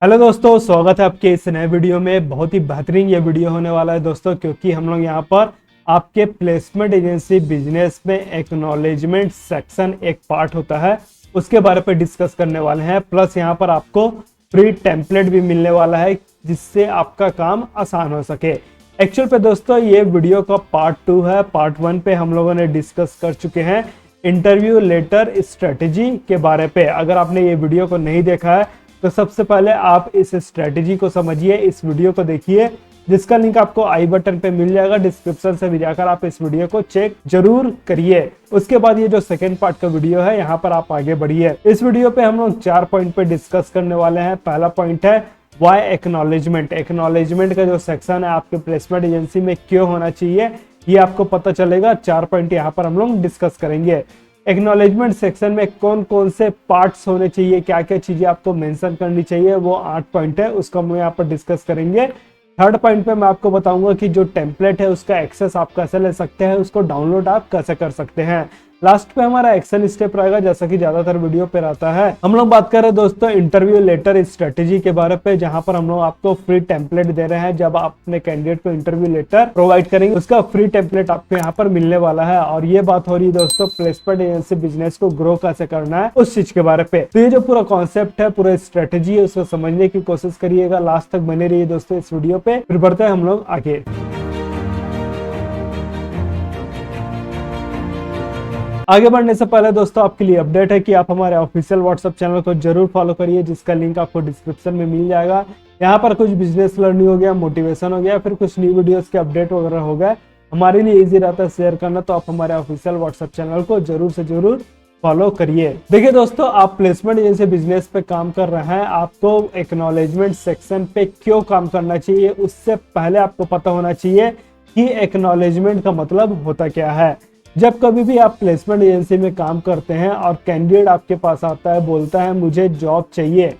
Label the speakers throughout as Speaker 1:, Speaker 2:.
Speaker 1: Hello दोस्तों, स्वागत है आपके इस नए वीडियो में। बहुत ही बेहतरीन ये वीडियो होने वाला है दोस्तों, क्योंकि हम लोग यहाँ पर आपके प्लेसमेंट एजेंसी बिजनेस में एक्नॉलेजमेंट सेक्शन एक पार्ट होता है उसके बारे पे डिस्कस करने वाले हैं। प्लस यहाँ पर आपको फ्री टेम्पलेट भी मिलने वाला है जिससे आपका काम आसान हो सके। एक्चुअल पे दोस्तों ये वीडियो का पार्ट 2 है। पार्ट 1 पे हम लोगों ने डिस्कस कर चुके हैं इंटरव्यू लेटर स्ट्रेटेजी के बारे पे। अगर आपने ये वीडियो को नहीं देखा है तो सबसे पहले आप इस स्ट्रेटेजी को समझिए, इस वीडियो को देखिए, जिसका लिंक आपको आई बटन पे मिल जाएगा। डिस्क्रिप्शन से भी जाकर आप इस वीडियो को चेक जरूर करिए। उसके बाद ये जो सेकंड पार्ट का वीडियो है यहाँ पर आप आगे बढ़िए। इस वीडियो पे हम लोग 4 पॉइंट पे डिस्कस करने वाले हैं। पहला पॉइंट है वाई एक्नॉलेजमेंट। एक्नॉलेजमेंट का जो सेक्शन है आपके प्लेसमेंट एजेंसी में क्यों होना चाहिए ये आपको पता चलेगा। 4 पॉइंट यहाँ पर हम लोग डिस्कस करेंगे। एक्नॉलेजमेंट सेक्शन में कौन कौन से पार्ट्स होने चाहिए, क्या क्या चीजें आपको मेंशन करनी चाहिए, वो 8 पॉइंट है, उसको हम यहाँ पर डिस्कस करेंगे। थर्ड पॉइंट पे मैं आपको बताऊंगा कि जो टेम्पलेट है उसका एक्सेस आप कैसे ले सकते हैं, उसको डाउनलोड आप कैसे कर सकते हैं। लास्ट पे हमारा एक्शन स्टेप रहेगा, जैसा कि ज्यादातर वीडियो पे रहता है। हम लोग बात कर रहे हैं दोस्तों इंटरव्यू लेटर स्ट्रेटेजी के बारे पे, जहां पर हम लोग आपको फ्री टेम्पलेट दे रहे हैं। जब आप अपने कैंडिडेट को इंटरव्यू लेटर प्रोवाइड करेंगे उसका फ्री टेम्पलेट आपको यहाँ पर मिलने वाला है। और ये बात हो रही है दोस्तों प्लेसमेंट एजेंसी बिजनेस को ग्रो कैसे करना है उस चीज के बारे पे। तो ये जो पूरा कॉन्सेप्ट है, पूरा स्ट्रेटेजी है, उसको समझने की कोशिश करिएगा। लास्ट तक बने रहिए दोस्तों इस वीडियो पे। फिर बढ़ते हैं हम लोग आगे। आगे बढ़ने से पहले दोस्तों आपके लिए अपडेट है कि आप हमारे ऑफिशियल व्हाट्सएप चैनल को जरूर फॉलो करिए, जिसका लिंक आपको डिस्क्रिप्शन में मिल जाएगा। यहाँ पर कुछ बिजनेस लर्निंग हो गया, मोटिवेशन हो गया, फिर कुछ न्यू वीडियोस के अपडेट वगैरह हो गए। हमारे लिए इजी रहता है शेयर करना, तो आप हमारे ऑफिशियल व्हाट्सएप चैनल को जरूर से जरूर फॉलो करिए। देखिए दोस्तों, आप प्लेसमेंट एजेंसी बिजनेस पे काम कर रहे हैं, आपको एक्नॉलेजमेंट सेक्शन पे क्यों काम करना चाहिए उससे पहले आपको पता होना चाहिए कि एक्नॉलेजमेंट का मतलब होता क्या है। जब कभी भी आप प्लेसमेंट एजेंसी में काम करते हैं और कैंडिडेट आपके पास आता है, बोलता है मुझे जॉब चाहिए,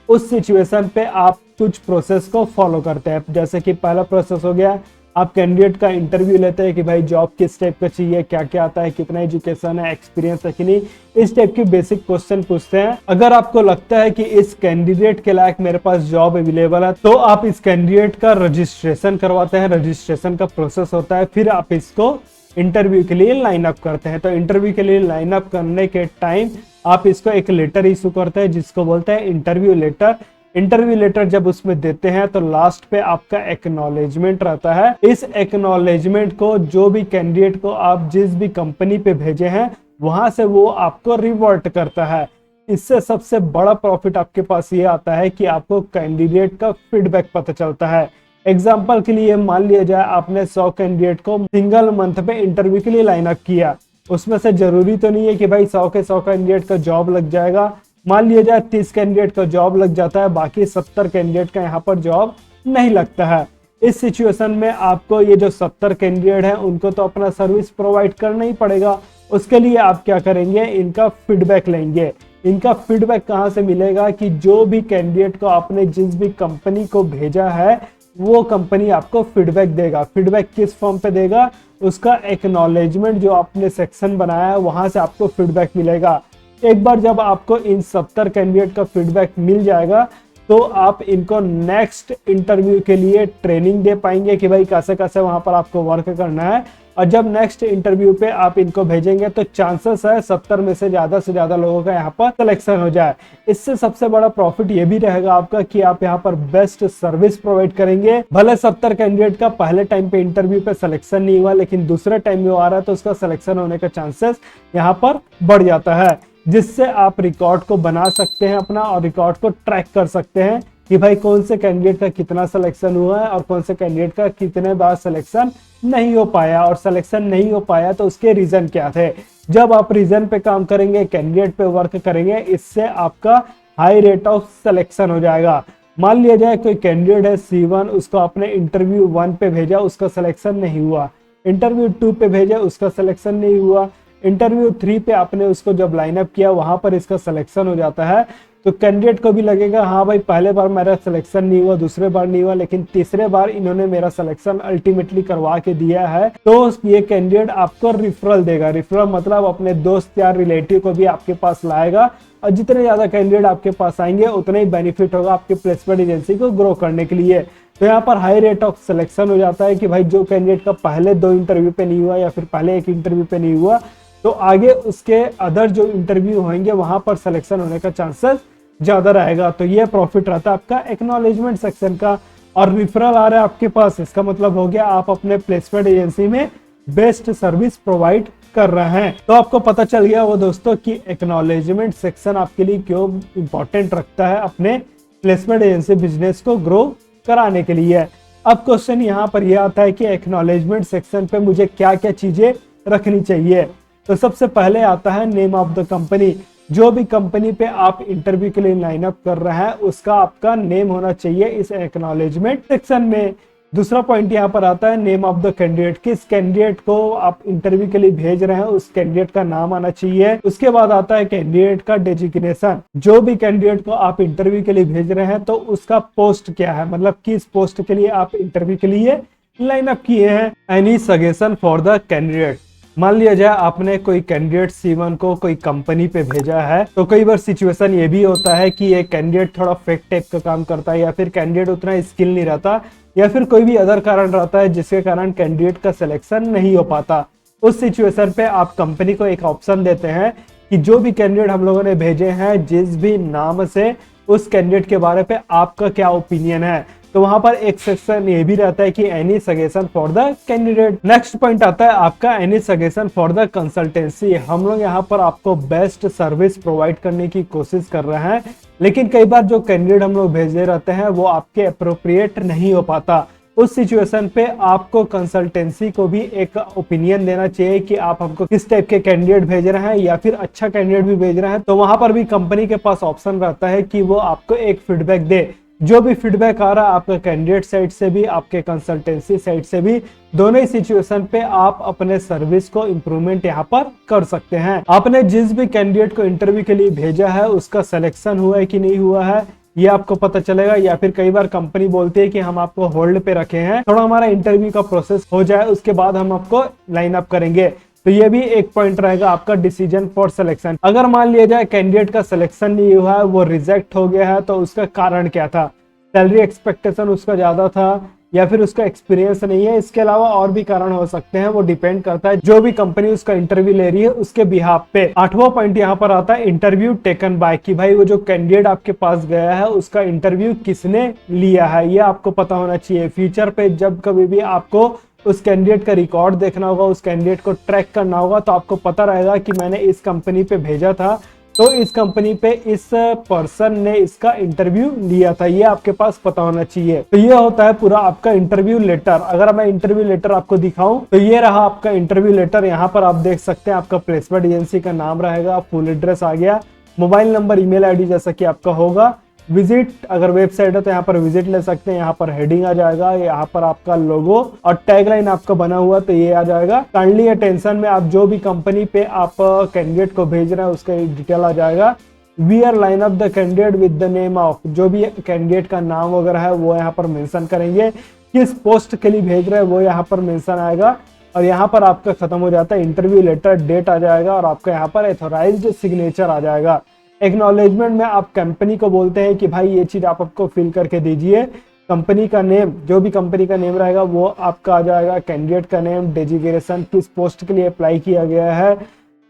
Speaker 1: उस सिचुएशन पे आप कुछ प्रोसेस को फॉलो करते हैं। जैसे कि पहला प्रोसेस हो गया, आप कैंडिडेट का इंटरव्यू लेते हैं कि भाई जॉब किस टाइप का चाहिए, क्या क्या आता है, कितना एजुकेशन है, एक्सपीरियंस है कि नहीं, इस टाइप के बेसिक क्वेश्चन पूछते हैं। अगर आपको लगता है कि इस कैंडिडेट के लायक मेरे पास जॉब अवेलेबल है तो आप इस कैंडिडेट का रजिस्ट्रेशन करवाते हैं। रजिस्ट्रेशन का प्रोसेस होता है, फिर आप इसको इंटरव्यू के लिए लाइन अप करते हैं। तो इंटरव्यू के लिए लाइन अप करने के टाइम आप इसको एक लेटर इशू करते हैं जिसको बोलते हैं इंटरव्यू लेटर। इंटरव्यू लेटर जब उसमें देते हैं तो लास्ट पे आपका एक्नॉलेजमेंट रहता है। इस एक्नॉलेजमेंट को जो भी कैंडिडेट को आप जिस भी कंपनी पे भेजे हैं वहां से वो आपको रिवर्ट करता है। इससे सबसे बड़ा प्रॉफिट आपके पास ये आता है कि आपको कैंडिडेट का फीडबैक पता चलता है। एग्जाम्पल के लिए मान लिया जाए आपने 100 कैंडिडेट को सिंगल मंथ पे इंटरव्यू के लिए लाइन अप किया, उसमें से जरूरी तो नहीं है कि भाई 100 के 100 कैंडिडेट का जॉब लग जाएगा। मान लिया जाए 30 कैंडिडेट का जॉब लग जाता है, बाकी 70 कैंडिडेट का यहाँ पर जॉब नहीं लगता है। इस सिचुएशन में आपको ये जो 70 कैंडिडेट है उनको तो अपना सर्विस प्रोवाइड करना ही पड़ेगा। उसके लिए आप क्या करेंगे, इनका फीडबैक लेंगे। इनका फीडबैक कहाँ से मिलेगा कि जो भी कैंडिडेट को आपने जिस भी कंपनी को भेजा है वो कंपनी आपको फीडबैक देगा। फीडबैक किस फॉर्म पे देगा, उसका एक्नॉलेजमेंट जो आपने सेक्शन बनाया है वहां से आपको फीडबैक मिलेगा। एक बार जब आपको इन 70 कैंडिडेट का फीडबैक मिल जाएगा तो आप इनको नेक्स्ट इंटरव्यू के लिए ट्रेनिंग दे पाएंगे कि भाई कैसे कैसे वहां पर आपको वर्क करना है। और जब नेक्स्ट इंटरव्यू पे आप इनको भेजेंगे तो चांसेस है 70 में से ज्यादा लोगों का यहाँ पर सिलेक्शन हो जाए। इससे सबसे बड़ा प्रॉफिट ये भी रहेगा आपका कि आप यहाँ पर बेस्ट सर्विस प्रोवाइड करेंगे। भले 70 कैंडिडेट का पहले टाइम पे इंटरव्यू पे सिलेक्शन नहीं हुआ, लेकिन दूसरे टाइम में वो आ रहा है तो उसका सिलेक्शन होने का चांसेस यहाँ पर बढ़ जाता है, जिससे आप रिकॉर्ड को बना सकते हैं अपना और रिकॉर्ड को ट्रैक कर सकते हैं कि भाई कौन से कैंडिडेट का कितना सिलेक्शन हुआ है और कौन से कैंडिडेट का कितने बार सिलेक्शन नहीं हो पाया, और सिलेक्शन नहीं हो पाया तो उसके रीजन क्या थे। जब आप रीजन पे काम करेंगे, कैंडिडेट पे वर्क करेंगे, इससे आपका हाई रेट ऑफ सिलेक्शन हो जाएगा। मान लिया जाए कोई कैंडिडेट है C1, उसको आपने इंटरव्यू 1 पे भेजा, उसका सिलेक्शन नहीं हुआ, इंटरव्यू 2 पे भेजा, उसका सिलेक्शन नहीं हुआ, इंटरव्यू 3 पे आपने उसको जब लाइन अप किया वहां पर इसका सिलेक्शन हो जाता है, तो कैंडिडेट को भी लगेगा हाँ भाई पहले बार मेरा सिलेक्शन नहीं हुआ, दूसरे बार नहीं हुआ, लेकिन तीसरे बार इन्होंने मेरा सिलेक्शन अल्टीमेटली करवा के दिया है। तो ये कैंडिडेट आपको रिफरल देगा। रिफरल मतलब अपने दोस्त या रिलेटिव को भी आपके पास लाएगा, और जितने ज्यादा कैंडिडेट आपके पास आएंगे उतना ही बेनिफिट होगा आपके प्लेसमेंट एजेंसी को ग्रो करने के लिए। तो यहाँ पर हाई रेट ऑफ सिलेक्शन हो जाता है कि भाई जो कैंडिडेट का पहले 2 इंटरव्यू पे नहीं हुआ या फिर पहले 1 इंटरव्यू पे नहीं हुआ, तो आगे उसके अदर जो इंटरव्यू होंगे वहां पर सिलेक्शन होने का चांसेस ज्यादा रहेगा। तो ये प्रॉफिट रहता है आपका एक्नॉलेजमेंट सेक्शन का। और रिफरल आ रहा है आपके पास, इसका मतलब हो गया आप अपने प्लेसमेंट एजेंसी में बेस्ट सर्विस प्रोवाइड कर रहे हैं। तो आपको पता चल गया वो दोस्तों कि एक्नॉलेजमेंट सेक्शन आपके लिए क्यों इंपॉर्टेंट रखता है अपने प्लेसमेंट एजेंसी बिजनेस को ग्रो कराने के लिए। अब क्वेश्चन यहाँ पर यह आता है कि एक्नॉलेजमेंट सेक्शन पे मुझे क्या क्या चीजें रखनी चाहिए। तो सबसे पहले आता है नेम ऑफ द कंपनी। जो भी कंपनी पे आप इंटरव्यू के लिए लाइन अप कर रहे हैं उसका आपका नेम होना चाहिए इस एक्नॉलेजमेंट सेक्शन में। दूसरा पॉइंट यहाँ पर आता है नेम ऑफ द कैंडिडेट। किस कैंडिडेट को आप इंटरव्यू के लिए भेज रहे हैं उस कैंडिडेट का नाम आना चाहिए। उसके बाद आता है कैंडिडेट का डेजिग्नेशन। जो भी कैंडिडेट को आप इंटरव्यू के लिए भेज रहे हैं तो उसका पोस्ट क्या है, मतलब किस पोस्ट के लिए आप इंटरव्यू के लिए लाइन अप किए हैं। Any suggestion for the candidate. मान लिया जाए आपने कोई कैंडिडेट C1 को कोई कंपनी पे भेजा है, तो कई बार सिचुएशन ये भी होता है कि ये कैंडिडेट थोड़ा फेक टाइप का काम करता है, या फिर कैंडिडेट उतना स्किल नहीं रहता, या फिर कोई भी अदर कारण रहता है जिसके कारण कैंडिडेट का सिलेक्शन नहीं हो पाता। उस सिचुएशन पे आप कंपनी को एक ऑप्शन देते हैं कि जो भी कैंडिडेट हम लोगों ने भेजे हैं जिस भी नाम से, उस कैंडिडेट के बारे पे आपका क्या ओपिनियन है। तो वहां पर एक सेक्शन ये भी रहता है कि any suggestion for the candidate. Next point आता है आपका any suggestion for the consultancy. हम लोग यहाँ पर आपको बेस्ट सर्विस प्रोवाइड करने की कोशिश कर रहे हैं, लेकिन कई बार जो कैंडिडेट हम लोग भेजे रहते हैं वो आपके अप्रोप्रिएट नहीं हो पाता। उस सिचुएशन पे आपको कंसल्टेंसी को भी एक ओपिनियन देना चाहिए कि आप हमको किस टाइप के कैंडिडेट भेज रहे हैं, या फिर अच्छा कैंडिडेट भी भेज रहे हैं। तो वहां पर भी कंपनी के पास ऑप्शन रहता है कि वो आपको एक फीडबैक दे। जो भी फीडबैक आ रहा है आपका कैंडिडेट साइड से भी, आपके कंसल्टेंसी साइड से भी, दोनों ही सिचुएशन पे आप अपने सर्विस को इम्प्रूवमेंट यहाँ पर कर सकते हैं। आपने जिस भी कैंडिडेट को इंटरव्यू के लिए भेजा है उसका सिलेक्शन हुआ है कि नहीं हुआ है ये आपको पता चलेगा। या फिर कई बार कंपनी बोलती है कि हम आपको होल्ड पे रखे हैं, थोड़ा हमारा इंटरव्यू का प्रोसेस हो जाए उसके बाद हम आपको लाइन अप करेंगे। तो ये भी एक पॉइंट रहेगा आपका डिसीजन फॉर सिलेक्शन। अगर मान लिया जाए कैंडिडेट का सिलेक्शन नहीं हुआ है, वो रिजेक्ट हो गया है, तो उसका कारण क्या था। सैलरी एक्सपेक्टेशन उसका ज्यादा था, या फिर उसका एक्सपीरियंस नहीं है। इसके अलावा और भी कारण हो सकते हैं, वो डिपेंड करता है जो भी कंपनी उसका इंटरव्यू ले रही है उसके बिहाफ पे। 8वां पॉइंट यहाँ पर आता है इंटरव्यू टेकन बाय, कि भाई वो जो कैंडिडेट आपके पास गया है उसका इंटरव्यू किसने लिया है, ये आपको पता होना चाहिए। फ्यूचर पे जब कभी भी आपको उस कैंडिडेट का रिकॉर्ड देखना होगा, उस कैंडिडेट को ट्रैक करना होगा, तो आपको पता रहेगा कि मैंने इस कंपनी पे भेजा था, तो इस कंपनी पे इस पर्सन ने इसका इंटरव्यू लिया था, ये आपके पास पता होना चाहिए। तो ये होता है पूरा आपका इंटरव्यू लेटर। अगर मैं इंटरव्यू लेटर आपको दिखाऊं तो ये रहा आपका इंटरव्यू लेटर। यहाँ पर आप देख सकते हैं आपका प्लेसमेंट एजेंसी का नाम रहेगा, फुल एड्रेस आ गया, मोबाइल नंबर, ईमेल आईडी जैसा कि आपका होगा। विजिट, अगर वेबसाइट है तो यहाँ पर विजिट ले सकते हैं। यहाँ पर हेडिंग आ जाएगा, यहाँ पर आपका लोगो और टैगलाइन आपका बना हुआ तो ये आ जाएगा। काइंडली अटेंशन में आप जो भी कंपनी पे आप कैंडिडेट को भेज रहे हैं उसका डिटेल आ जाएगा। We are line up the candidate with the name of, जो भी कैंडिडेट का नाम वगैरह है वो यहाँ पर मेंशन करेंगे। किस पोस्ट के लिए भेज रहे हैं वो यहाँ पर मेंशन आएगा, और यहाँ पर आपका खत्म हो जाता है इंटरव्यू लेटर, डेट आ जाएगा, और आपका यहाँ पर एथोराइज्ड सिग्नेचर आ जाएगा। एक्नॉलेजमेंट में आप कंपनी को बोलते हैं कि भाई ये चीज आप आपको फिल करके दीजिए। कंपनी का नेम, जो भी कंपनी का नेम रहेगा वो आपका आ जाएगा, कैंडिडेट का नेम, डेजिग्नेशन, किस पोस्ट के लिए अप्लाई किया गया है,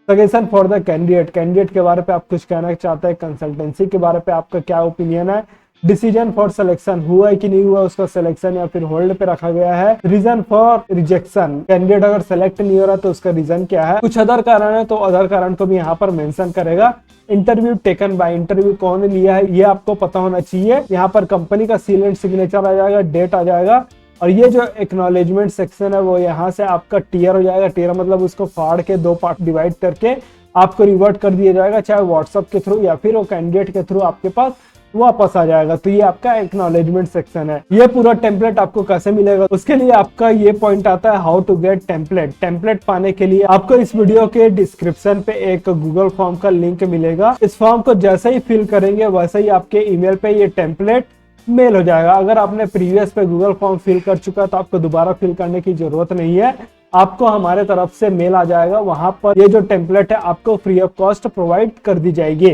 Speaker 1: suggestion for the candidate, candidate के बारे पे आप कुछ कहना चाहते हैं, कंसल्टेंसी के बारे पे आपका क्या ओपिनियन है, डिसीजन फॉर सिलेक्शन, हुआ है कि नहीं हुआ उसका सिलेक्शन या फिर होल्ड पे रखा गया है, रीजन फॉर रिजेक्शन, कैंडिडेट अगर सेलेक्ट नहीं हो रहा तो उसका रीजन क्या है, कुछ अदर कारण है तो अदर कारण को भी यहाँ पर मेंशन करेगा। इंटरव्यू टेकन बाय, इंटरव्यू कौन लिया है ये आपको पता होना चाहिए। यहाँ पर कंपनी का सील एंड सिग्नेचर आ जाएगा, डेट आ जाएगा, और ये जो एक्नॉलेजमेंट सेक्शन है वो यहाँ से आपका टीयर हो जाएगा। टीयर मतलब उसको फाड़ के 2 पार्ट डिवाइड करके आपको रिवर्ट कर दिया जाएगा, चाहे व्हाट्सएप के थ्रू या फिर वो कैंडिडेट के थ्रू आपके पास वापस आ जाएगा। तो ये आपका एक्नॉलेजमेंट सेक्शन है। ये पूरा टेम्पलेट आपको कैसे मिलेगा, उसके लिए आपका ये पॉइंट आता है how to get template. Template पाने के लिए आपको इस वीडियो के डिस्क्रिप्शन पे एक गूगल फॉर्म का लिंक मिलेगा। इस फॉर्म को जैसे ही फिल करेंगे वैसे ही आपके ईमेल पे ये टेम्पलेट मेल हो जाएगा। अगर आपने प्रीवियस पे गूगल फॉर्म फिल कर चुका है तो आपको दोबारा फिल करने की जरूरत नहीं है, आपको हमारे तरफ से मेल आ जाएगा। वहां पर ये जो टेम्पलेट है आपको फ्री ऑफ कॉस्ट प्रोवाइड कर दी जाएगी।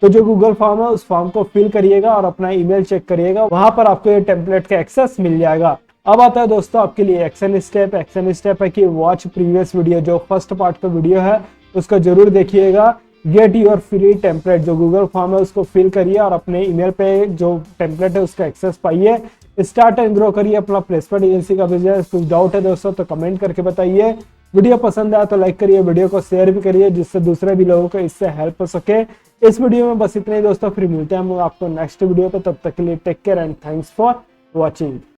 Speaker 1: तो जो गूगल फॉर्म है उस फॉर्म को फिल करिएगा और अपना ईमेल चेक करिएगा, वहां पर आपको ये टेम्पलेट का एक्सेस मिल जाएगा। अब आता है दोस्तों आपके लिए एक्शन स्टेप। एक्शन स्टेप है कि वॉच प्रीवियस वीडियो, जो फर्स्ट पार्ट का वीडियो है उसको जरूर देखिएगा। गेट योर फ्री टेम्पलेट, जो गूगल फॉर्म है उसको फिल करिए और अपने ईमेल पे जो टेम्पलेट है उसका एक्सेस पाइए। स्टार्ट एंड ग्रो करिए अपना प्लेसमेंट एजेंसी का बिजनेस। कुछ डाउट है दोस्तों तो कमेंट करके बताइए। वीडियो पसंद आया तो लाइक करिए, वीडियो को शेयर भी करिए जिससे दूसरे भी लोगों को इससे हेल्प हो सके। इस वीडियो में बस इतना ही दोस्तों, फिर मिलते हैं हम आपको नेक्स्ट वीडियो पे। तब तक के लिए take care and thanks for watching.